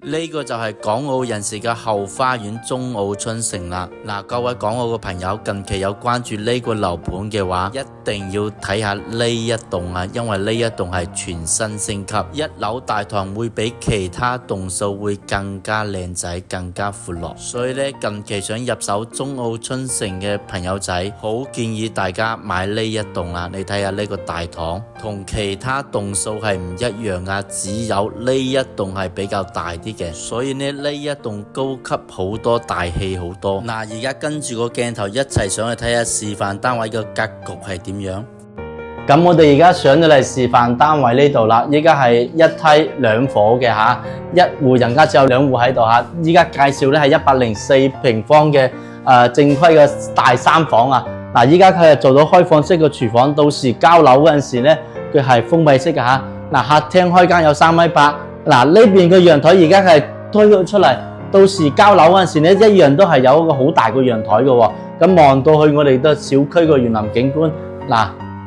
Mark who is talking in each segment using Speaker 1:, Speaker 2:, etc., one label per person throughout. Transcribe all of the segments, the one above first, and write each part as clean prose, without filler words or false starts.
Speaker 1: 呢個就係港澳人士嘅後花園中澳春城啦。各位港澳嘅朋友，近期有關注呢個樓盤嘅話，一定要睇下呢一棟啊，因為呢一棟係全新升級，一樓大堂會比其他棟數會更加靚仔，更加闊落。所以呢，近期想入手中澳春城嘅朋友仔，好建議大家買呢一棟啦。你睇下呢個大堂，同其他棟數係唔一樣噶，只有呢一棟係比較大啲。所以呢一棟高級好多，大氣好多。而家跟住個鏡頭一齊上去睇下示範單位嘅格局係點樣。
Speaker 2: 咁我哋而家上到嚟示範單位呢度啦，依家係一梯兩伙嘅吓，一戶人家只有兩戶喺度吓。依家介紹咧係104平方嘅正規嘅大三房啊。依家佢係做到開放式嘅廚房，到時交樓嗰陣時咧，佢係封閉式嘅吓。客廳開間有3.8米。呢邊嘅陽台而家係推咗出嚟，到時交樓嗰陣時咧，一樣都係有一個好大嘅陽台嘅喎。咁望到去我哋嘅小區嘅園林景觀，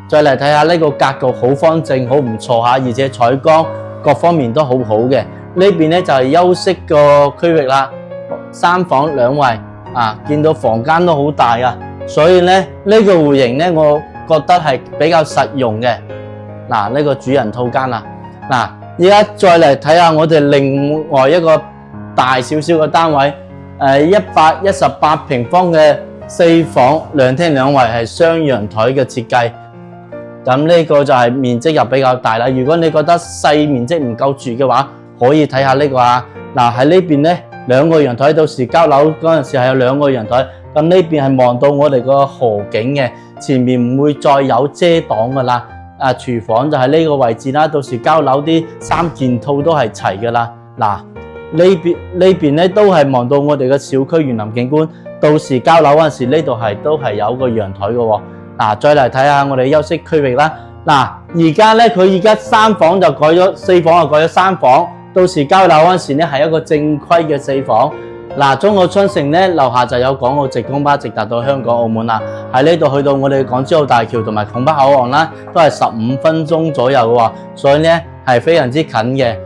Speaker 2: 再嚟睇下呢個格局好方正，好唔錯嚇，而且採光各方面都好好嘅。呢邊咧就係休息個區域啦，3房2衛見到房間都好大啊，所以咧呢個戶型咧，我覺得係比較實用嘅。呢個主人套間啦，而家再嚟睇下我哋另外一個大少少嘅單位，118平方嘅4房2廳2衛係雙陽台嘅設計。咁呢個就係面積又比較大啦。如果你覺得細面積唔夠住嘅話，可以睇下呢個啊。喺呢邊咧2個陽台，到時交樓嗰陣時係有2個陽台。咁呢邊係望到我哋個河景嘅，前面唔會再有遮擋噶啦。廚房就係呢個位置啦，到時交樓啲3件套都係齊噶啦。呢邊咧都係望到我哋嘅小區園林景觀，到時交樓嗰陣時呢度都係有個陽台嘅喎。再嚟睇下我哋休息區域啦。而家咧佢而家3房就改咗4房，就改咗3房，到時交樓嗰陣時咧係一個正規嘅4房。中澳春城咧樓下就有港澳直通巴直達到香港澳門啦。喺呢度去到我哋港珠澳大橋同埋拱北口岸啦，都係15分鐘左右嘅喎，所以咧係非常之近嘅。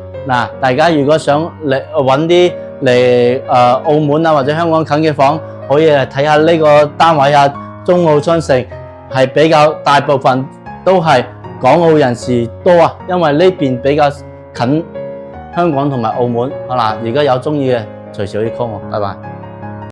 Speaker 2: 大家如果想嚟揾啲嚟澳門或者香港近嘅房，可以嚟睇下呢個單位啊。中澳春城係比較大部分都係港澳人士多啊，因為呢邊比較近香港同埋澳門。而家有中意嘅隨時可以 call 我，拜拜。